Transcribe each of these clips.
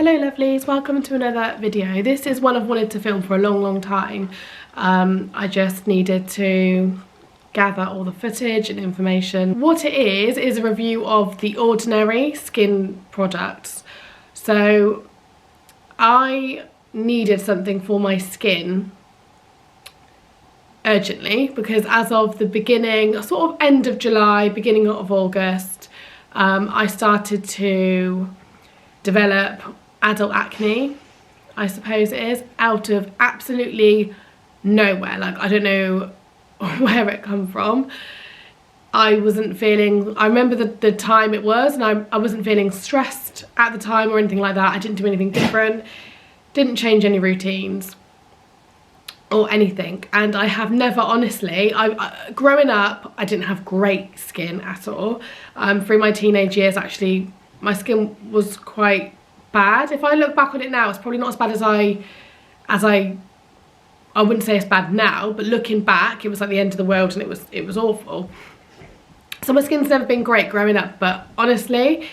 Hello lovelies, welcome to another video. This is one I've wanted to film for a long time. I just needed to gather all the footage and information. What it is a review of the Ordinary skin products. So I needed something for my skin urgently because as of the beginning, sort of end of July, beginning of August, I started to develop adult acne, I suppose it is, out of absolutely nowhere. Like, I don't know where it come from. I wasn't feeling, I remember the time it was, and I wasn't feeling stressed at the time or anything like that. I didn't do anything different, didn't change any routines or anything. And I have never, honestly, growing up, I didn't have great skin at all. Through my teenage years, actually, my skin was quite bad. If I look back on it now, it's probably not as bad as I wouldn't say it's bad now, but looking back, it was like the end of the world and it was awful. So my skin's never been great growing up, but honestly,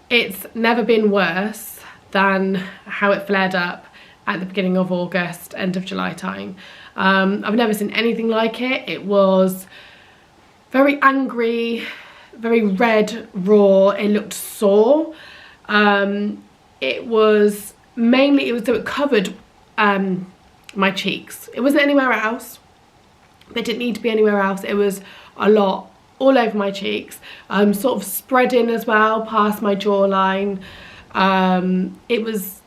it's never been worse than how it flared up at the beginning of August, end of July time. I've never seen anything like it. It was very angry, very red, raw. It looked sore. It was mainly, so it covered my cheeks. It wasn't anywhere else. It didn't need to be anywhere else. It was a lot all over my cheeks, sort of spreading as well past my jawline. It was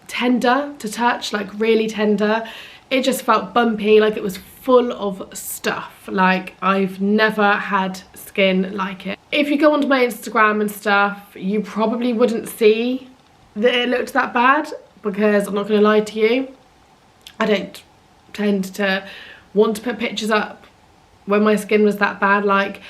tender to touch, like really tender. It just felt bumpy, like it was full of stuff. Like, I've never had skin like it. If you go onto my Instagram and stuff, you probably wouldn't see that it looked that bad, because I'm not going to lie to you, I don't tend to want to put pictures up when my skin was that bad. Like,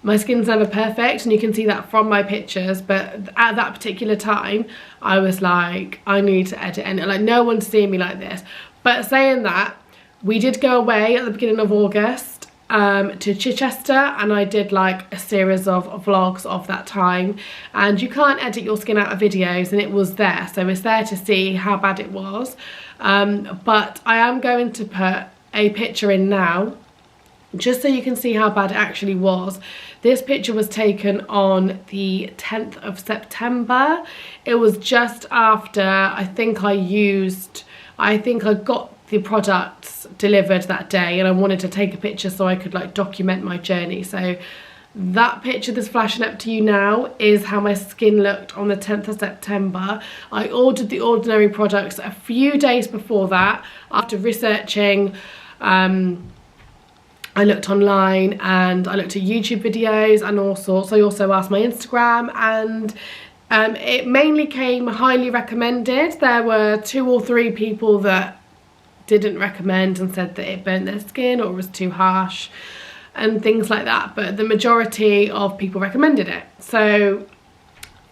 my skin's never perfect, and you can see that from my pictures, but at that particular time I was like, I need to edit, and like, no one's seeing me like this. But saying that, we did go away at the beginning of August to Chichester, and I did like a series of vlogs of that time, and you can't edit your skin out of videos, and it was there, so it's there to see how bad it was. But I am going to put a picture in now just so you can see how bad it actually was. This picture was taken on the 10th of September. It was just after, I think I got the products delivered that day, and I wanted to take a picture so I could like document my journey. So that picture that's flashing up to you now is how my skin looked on the 10th of September. I ordered the Ordinary products a few days before that. After researching, I looked online and I looked at YouTube videos and all sorts. I also asked my Instagram, and it mainly came highly recommended. There were 2 or 3 people that didn't recommend and said that it burnt their skin or was too harsh and things like that, but the majority of people recommended it. So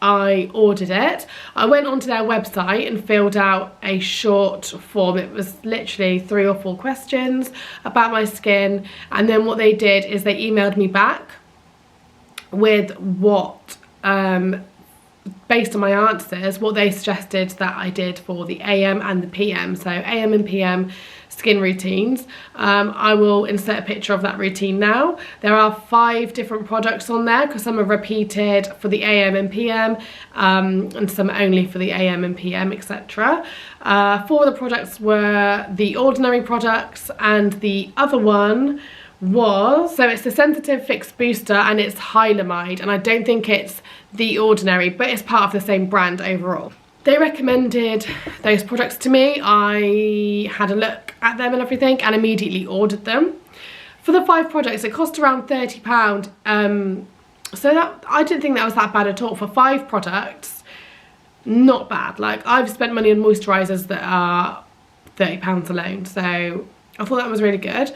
I ordered it. I went onto their website and filled out a short form. It was literally 3 or 4 questions about my skin, and then what they did is they emailed me back with what, based on my answers, what they suggested that I did for the AM and the PM. So AM and PM skin routines. I will insert a picture of that routine now. There are 5 different products on there, because some are repeated for the AM and PM, and some only for the AM and PM, etc. 4 of the products were the Ordinary products, and the other one was, so it's the Sensitive Fix Booster, and it's Hylamide, and I don't think it's the Ordinary, but it's part of the same brand overall. They recommended those products to me. I had a look at them and everything and immediately ordered them. For the 5 products, it cost around £30. So that, I didn't think that was that bad at all. For 5 products, not bad. Like, I've spent money on moisturizers that are £30 alone, so I thought that was really good.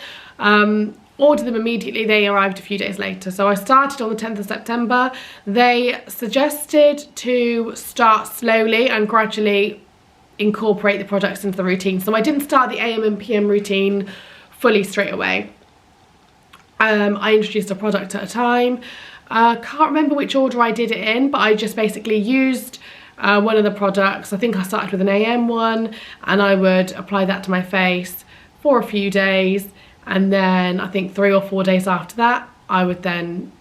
Ordered them immediately. They arrived a few days later. So I started on the 10th of September. They suggested to start slowly and gradually incorporate the products into the routine. So I didn't start the AM and PM routine fully straight away. I introduced a product at a time. Can't remember which order I did it in, but I just basically used one of the products. I think I started with an AM one, and I would apply that to my face for a few days, and then I think 3 or 4 days after that I would then,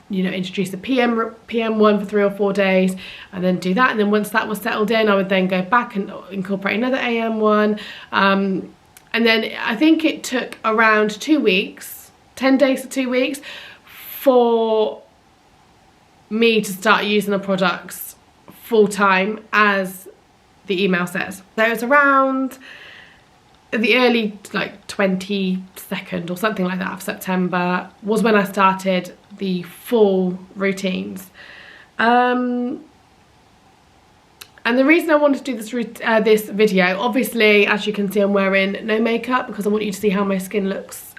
you know, introduce the PM one for 3 or 4 days and then do that. And then once that was settled in, I would then go back and incorporate another AM one. And then I think it took around 2 weeks, 10 days to 2 weeks, for me to start using the products full time, as the email says. So it was around the early, like 22nd or something like that of September was when I started the full routines. And the reason I wanted to do this video, obviously, as you can see, I'm wearing no makeup because I want you to see how my skin looks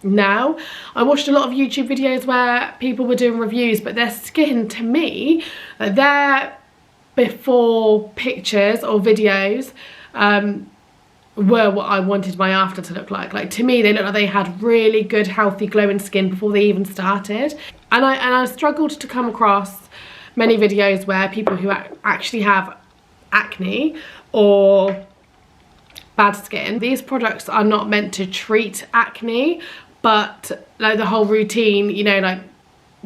now. I watched a lot of YouTube videos where people were doing reviews, but their skin, to me, their before pictures or videos were what I wanted my after to look like. Like, to me, they looked like they had really good, healthy, glowing skin before they even started. And I struggled to come across many videos where people who actually have acne or bad skin, these products are not meant to treat acne, but like the whole routine, you know, like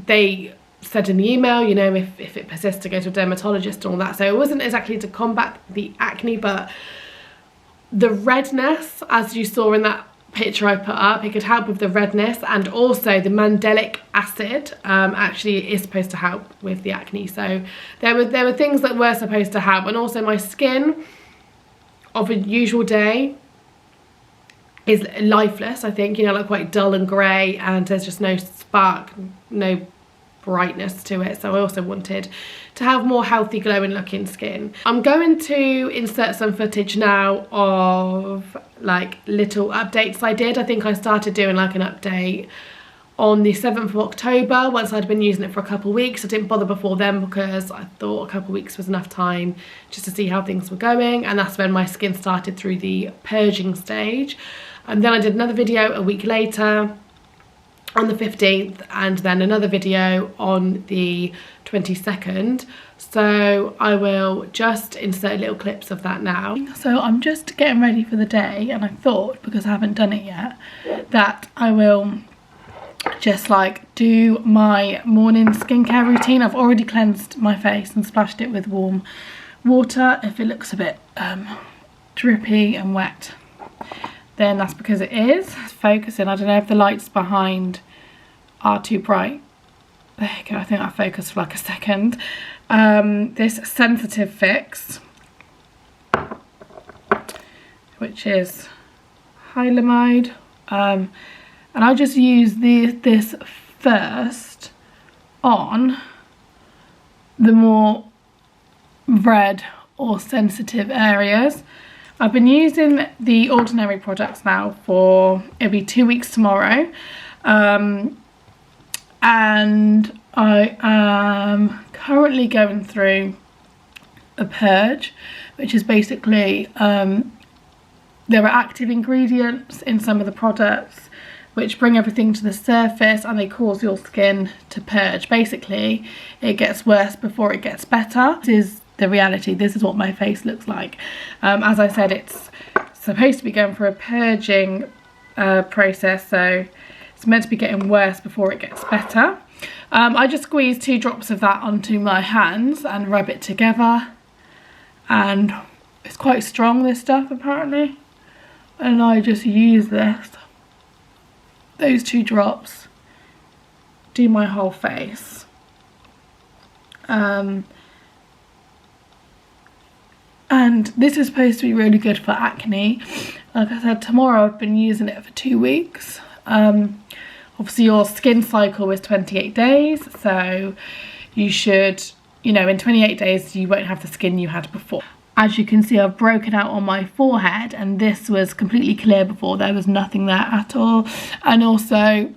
they said in the email, you know, if it persists, to go to a dermatologist and all that. So it wasn't exactly to combat the acne, but the redness, as you saw in that picture I put up, it could help with the redness, and also the Mandelic Acid actually is supposed to help with the acne. So there were things that were supposed to help. And also my skin of a usual day is lifeless, I think, you know, like quite dull and grey, and there's just no spark, no brightness to it. So I also wanted to have more healthy, glowing looking skin. I'm going to insert some footage now of like little updates I did. I think I started doing like an update on the 7th of October once I'd been using it for a couple of weeks. I didn't bother before then because I thought a couple of weeks was enough time just to see how things were going, and that's when my skin started through the purging stage. And then I did another video a week later on the 15th, and then another video on the 22nd. So I will just insert little clips of that now. So I'm just getting ready for the day, and I thought, because I haven't done it yet, that I will just like do my morning skincare routine. I've already cleansed my face and splashed it with warm water. If it looks a bit drippy and wet, then that's because it is. It's focusing. I don't know if the lights behind are too bright. There you go. I think I focused for like a second. This Sensitive Fix, which is Hylamide. And I'll just use this first on the more red or sensitive areas. I've been using the Ordinary products now for, it'll be 2 weeks tomorrow. And I am currently going through a purge, which is basically, there are active ingredients in some of the products which bring everything to the surface, and they cause your skin to purge. Basically, it gets worse before it gets better. This is the reality. This is what my face looks like. As I said, it's supposed to be going through a purging process, so it's meant to be getting worse before it gets better. I just squeeze 2 drops of that onto my hands and rub it together, and it's quite strong, this stuff, apparently, and I just use those 2 drops, do my whole face. And this is supposed to be really good for acne. Like I said, tomorrow I've been using it for 2 weeks. Obviously your skin cycle is 28 days, so you should, you know, in 28 days you won't have the skin you had before. As you can see, I've broken out on my forehead, and this was completely clear before. There was nothing there at all. And also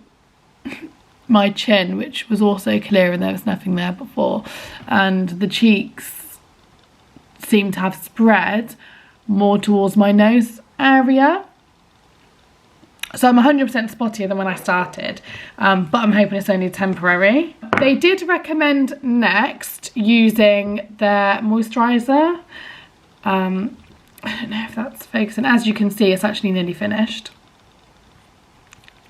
my chin, which was also clear, and there was nothing there before. And the cheeks seem to have spread more towards my nose area. So I'm 100% spottier than when I started, but I'm hoping it's only temporary. they did recommend next using their moisturizer. I don't know if that's focusing. As you can see, it's actually nearly finished.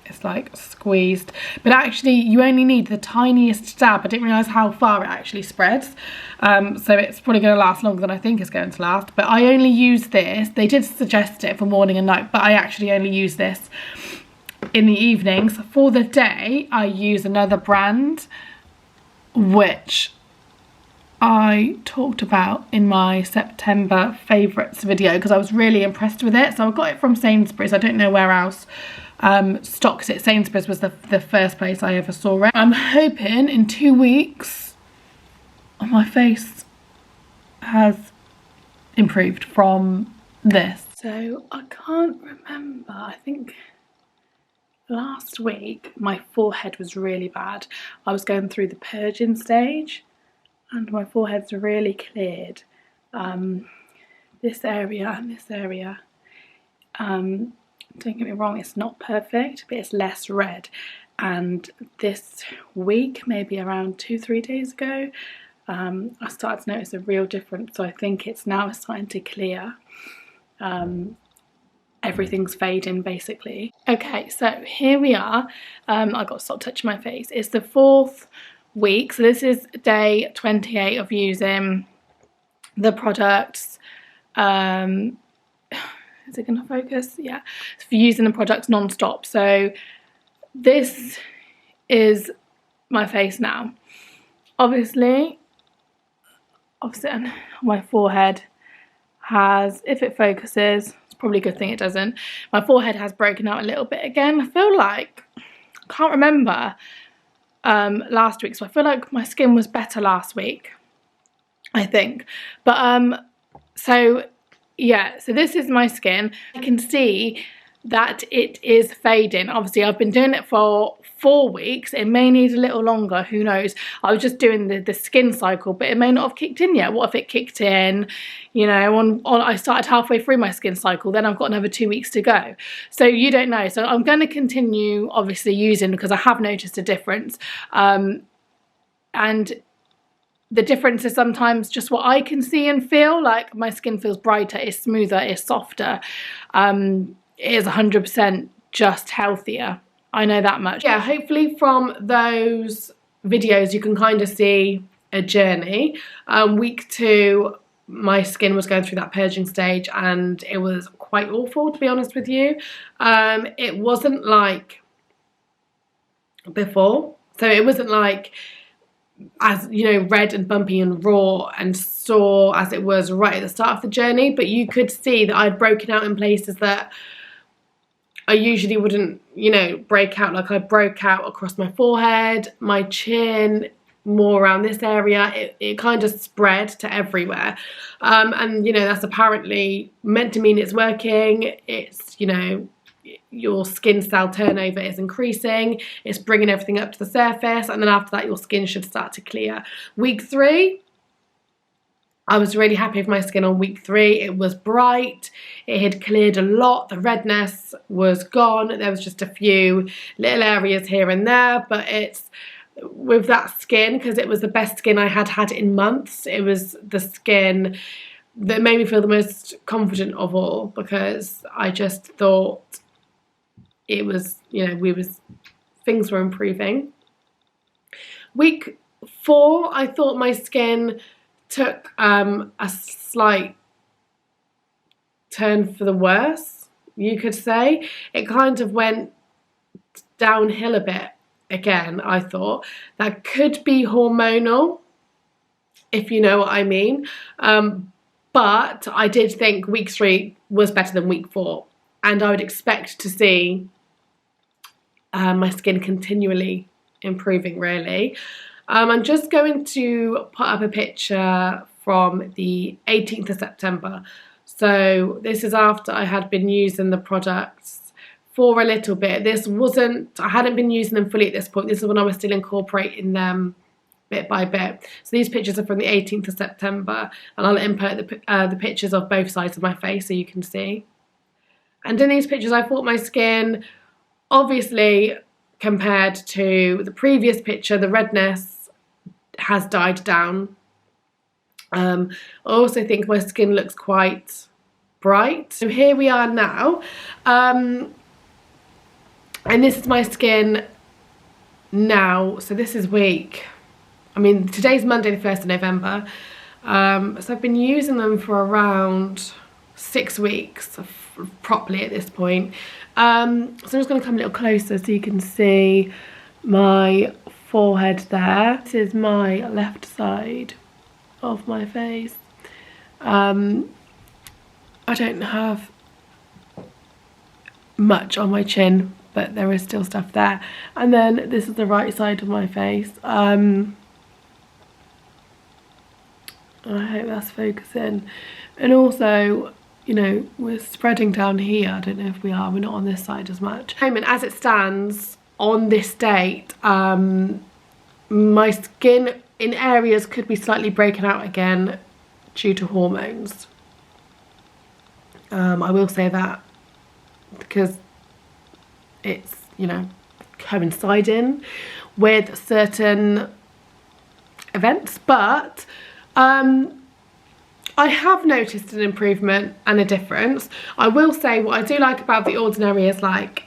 It's like squeezed, but actually you only need the tiniest dab. I didn't realise how far it actually spreads, so it's probably going to last longer than I think it's going to last. But I only use this, they did suggest it for morning and night, but I actually only use this in the evenings. For the day I use another brand which I talked about in my September favourites video because I was really impressed with it. So I got it from Sainsbury's. I don't know where else stocks it. Sainsbury's was the first place I ever saw it. I'm hoping in 2 weeks my face has improved from this. So I can't remember, I think last week my forehead was really bad. I was going through the purging stage and my forehead's really cleared. This area and this area, don't get me wrong, it's not perfect, but it's less red. And this week, maybe around 2-3 days ago, I started to notice a real difference. So I think it's now starting to clear. Everything's fading basically. Okay, so here we are. I got to stop touching my face. It's the 4th week, so this is day 28 of using the products. Is it gonna focus? Yeah, for using the products non-stop. So this is my face now. Obviously my forehead has, if it focuses, it's probably a good thing it doesn't, my forehead has broken out a little bit again. I feel like, I can't remember last week, so I feel like my skin was better last week, I think. But so yeah, so this is my skin. I can see that it is fading. Obviously I've been doing it for 4 weeks. It may need a little longer, who knows. I was just doing the skin cycle, but it may not have kicked in yet. What if it kicked in, you know, I started halfway through my skin cycle, then I've got another 2 weeks to go. So you don't know. So I'm going to continue obviously using, because I have noticed a difference. And the difference is sometimes just what I can see and feel. Like my skin feels brighter, it's smoother, it's softer. It is 100% just healthier. I know that much. Yeah, hopefully from those videos you can kind of see a journey. Week 2, my skin was going through that purging stage and it was quite awful, to be honest with you. It wasn't like before. So it wasn't like, as you know, red and bumpy and raw and sore as it was right at the start of the journey, but you could see that I'd broken out in places that I usually wouldn't, you know, break out. Like I broke out across my forehead, my chin, more around this area. It kind of spread to everywhere. And, you know, that's apparently meant to mean it's working. It's, you know, your skin cell turnover is increasing. It's bringing everything up to the surface. And then after that, your skin should start to clear. Week 3, I was really happy with my skin on week 3. It was bright, it had cleared a lot, the redness was gone, there was just a few little areas here and there, but it's with that skin, because it was the best skin I had had in months. It was the skin that made me feel the most confident of all, because I just thought it was, you know, things were improving. Week 4, I thought my skin took a slight turn for the worse, you could say. It kind of went downhill a bit again, I thought. That could be hormonal, if you know what I mean. But I did think week 3 was better than week 4. And I would expect to see my skin continually improving, really. I'm just going to put up a picture from the 18th of September. So this is after I had been using the products for a little bit. I hadn't been using them fully at this point. This is when I was still incorporating them bit by bit. So these pictures are from the 18th of September, and I'll input the pictures of both sides of my face so you can see. And in these pictures, I thought my skin, obviously, compared to the previous picture, the redness has died down. I also think my skin looks quite bright. So here we are now, and this is my skin now. So this is today's Monday the 1st of November, so I've been using them for around 6 weeks properly at this point. So I'm just going to come a little closer so you can see my forehead there. This is my left side of my face. I don't have much on my chin, but there is still stuff there. And then this is the right side of my face. I hope that's focusing. And also, you know, we're spreading down here. I don't know if we are. We're not on this side as much. As it stands on this date, my skin in areas could be slightly breaking out again due to hormones. I will say that because it's, you know, coinciding with certain events, but I have noticed an improvement and a difference. I will say what I do like about The Ordinary is, like,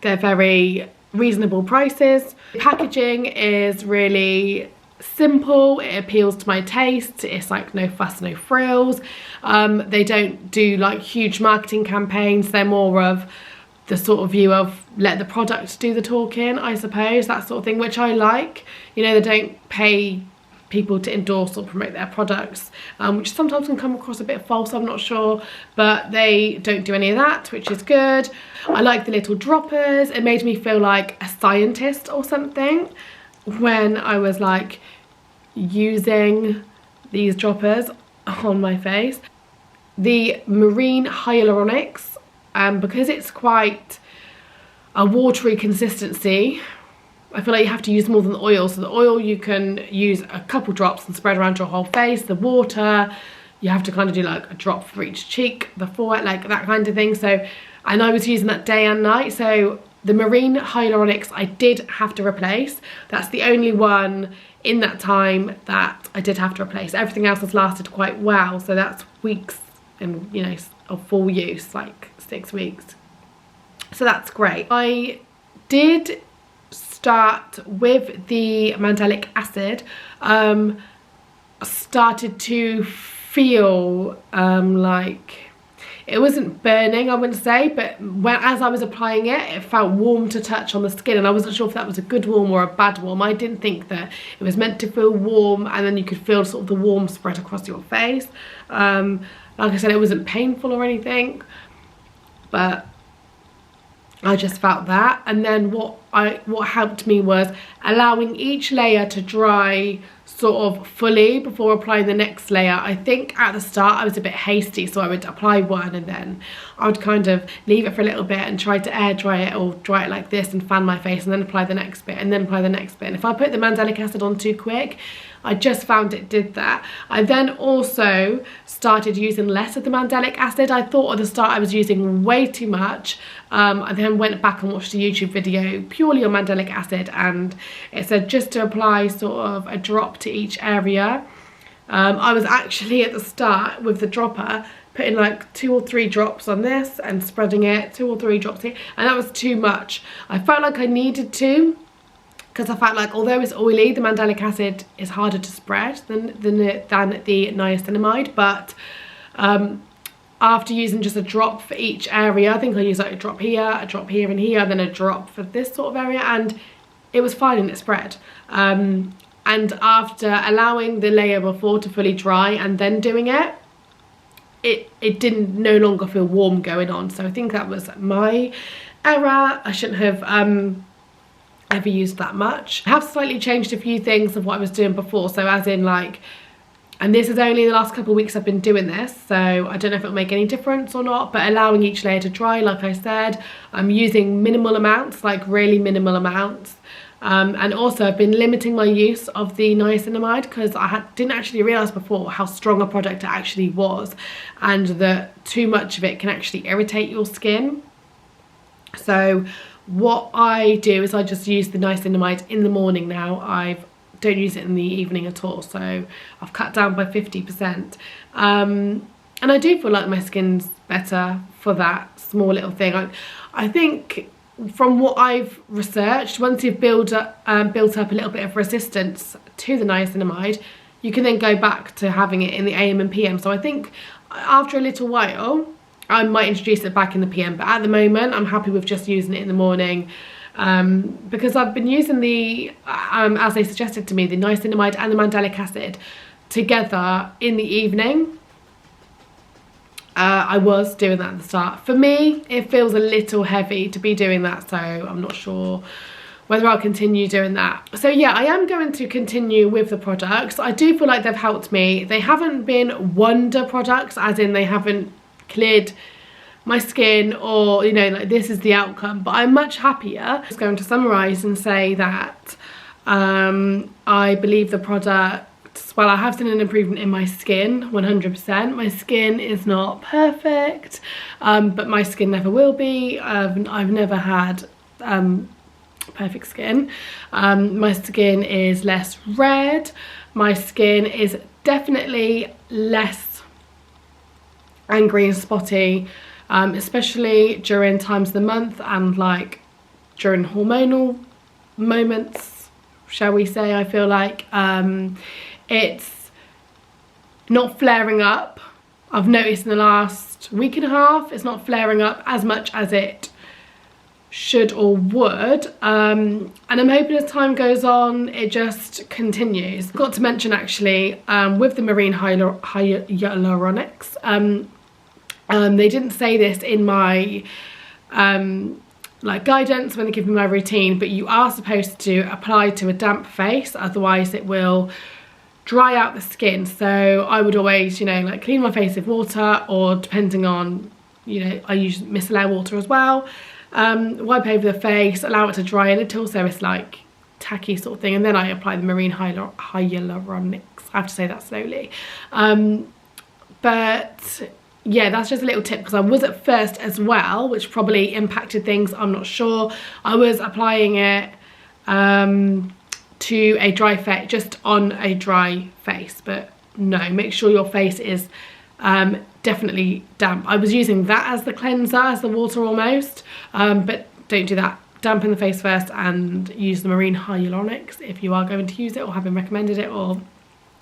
they're very reasonable prices. Packaging is really simple, it appeals to my taste, it's like no fuss, no frills. They don't do like huge marketing campaigns, they're more of the sort of view of let the product do the talking, I suppose, that sort of thing, which I like. You know, they don't pay people to endorse or promote their products, which sometimes can come across a bit false, I'm not sure, but they don't do any of that, which is good. I like the little droppers. It made me feel like a scientist or something when I was like using these droppers on my face. The marine hyaluronics, because it's quite a watery consistency, I feel like you have to use more than the oil. So the oil you can use a couple drops and spread around your whole face. The water, you have to kind of do like a drop for each cheek, the forehead, like that kind of thing. So, and I was using that day and night. So the marine hyaluronics I did have to replace. That's the only one in that time that I did have to replace. Everything else has lasted quite well. So that's weeks and, you know, of full use, like 6 weeks. So that's great. I did start with the Mandelic Acid. Started to feel like it wasn't burning, I wouldn't say, but as I was applying it, it felt warm to touch on the skin, and I wasn't sure if that was a good warm or a bad warm. I didn't think that it was meant to feel warm and then you could feel sort of the warm spread across your face. Like I said, it wasn't painful or anything, but I just felt that. And then what helped me was allowing each layer to dry sort of fully before applying the next layer. I think at the start I was a bit hasty, so I would apply one and then I would kind of leave it for a little bit and try to air dry it or dry it like this and fan my face and then apply the next bit and then apply the next bit. And if I put the Mandelic Acid on too quick, I just found it did that. I then also started using less of the Mandelic Acid. I thought at the start I was using way too much. I then went back and watched a YouTube video purely on Mandelic Acid, and it said just to apply sort of a drop to each area. I was actually at the start with the dropper putting like 2 or 3 drops on this and spreading it, 2 or 3 drops here, and that was too much. I felt like I needed to, because I felt like although it's oily, the Mandelic Acid is harder to spread than the niacinamide. But after using just a drop for each area, I think I used like a drop here and here, and then a drop for this sort of area, and it was fine and it spread. And after allowing the layer before to fully dry and then doing it, it didn't no longer feel warm going on. So I think that was my error. I shouldn't have ever used that much. I have slightly changed a few things of what I was doing before, so as in like, and this is only the last couple of weeks I've been doing this, so I don't know if it'll make any difference or not, but allowing each layer to dry, like I said. I'm using minimal amounts, like really minimal amounts. And also I've been limiting my use of the niacinamide because I didn't actually realise before how strong a product it actually was, and that too much of it can actually irritate your skin. So what I do is I just use the niacinamide in the morning now. I've don't use it in the evening at all, so I've cut down by 50%. And I do feel like my skin's better for that small little thing. I think from what I've researched, once you've built up a little bit of resistance to the niacinamide, you can then go back to having it in the AM and PM. So I think after a little while, I might introduce it back in the PM, but at the moment, I'm happy with just using it in the morning. Because I've been using the, as they suggested to me, the niacinamide and the mandelic acid together in the evening. I was doing that at the start. For me, it feels a little heavy to be doing that, so I'm not sure whether I'll continue doing that. So yeah, I am going to continue with the products. I do feel like they've helped me. They haven't been wonder products, as in they haven't cleared my skin or, you know, like this is the outcome, but I'm much happier. I'm just going to summarise and say that I believe the product, well, I have seen an improvement in my skin, 100%. My skin is not perfect, but my skin never will be. I've never had perfect skin. My skin is less red. My skin is definitely less angry and spotty, especially during times of the month and like during hormonal moments, shall we say. I feel like it's not flaring up. I've noticed in the last week and a half, it's not flaring up as much as it should or would, and I'm hoping as time goes on it just continues. Got to mention actually, with the marine hyaluronics, they didn't say this in my like guidance when they give me my routine, but you are supposed to apply to a damp face, otherwise it will dry out the skin. So I would always, you know, like clean my face with water, or depending on, you know, I use micellar water as well, wipe over the face, allow it to dry a little so it's like tacky sort of thing, and then I apply the marine hyaluronics. I have to say that slowly. But yeah, that's just a little tip, because I was at first as well, which probably impacted things, I'm not sure. I was applying it to a dry face, just on a dry face, but no, make sure your face is definitely damp. I was using that as the cleanser, as the water almost, but don't do that. Dampen the face first and use the marine hyaluronics if you are going to use it or having recommended it, or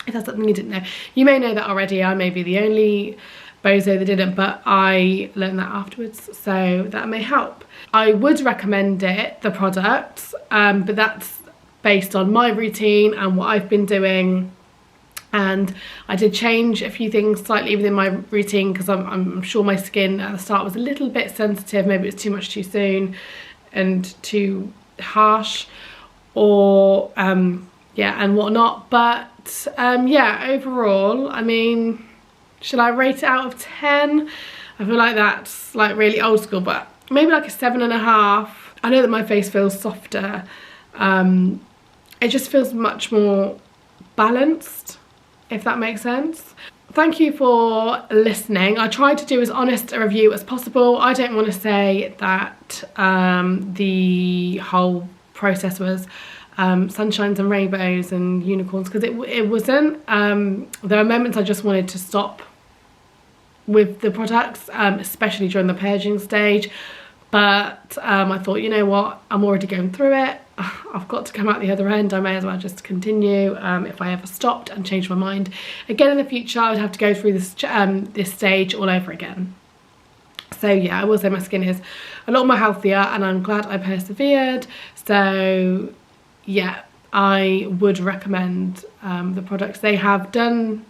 if that's something you didn't know. You may know that already. I may be the only bozo that didn't, but I learned that afterwards, so that may help. I would recommend it, the product, but that's based on my routine and what I've been doing, and I did change a few things slightly within my routine, because I'm sure my skin at the start was a little bit sensitive. Maybe it was too much too soon and too harsh, or yeah, and whatnot. But yeah, overall, I mean, should I rate it out of 10? I feel like that's like really old school, but maybe like a 7.5. I know that my face feels softer. It just feels much more balanced, if that makes sense. Thank you for listening. I tried to do as honest a review as possible. I don't want to say that the whole process was sunshines and rainbows and unicorns, because it wasn't. There are moments I just wanted to stop with the products, especially during the purging stage, but I thought, you know what, I'm already going through it. I've got to come out the other end. I may as well just continue. If I ever stopped and changed my mind again in the future, I would have to go through this this stage all over again. So yeah, I will say my skin is a lot more healthier, and I'm glad I persevered. So yeah, I would recommend the products. They have done,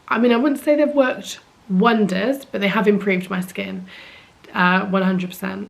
I mean, I wouldn't say they've worked wonders, but they have improved my skin 100%.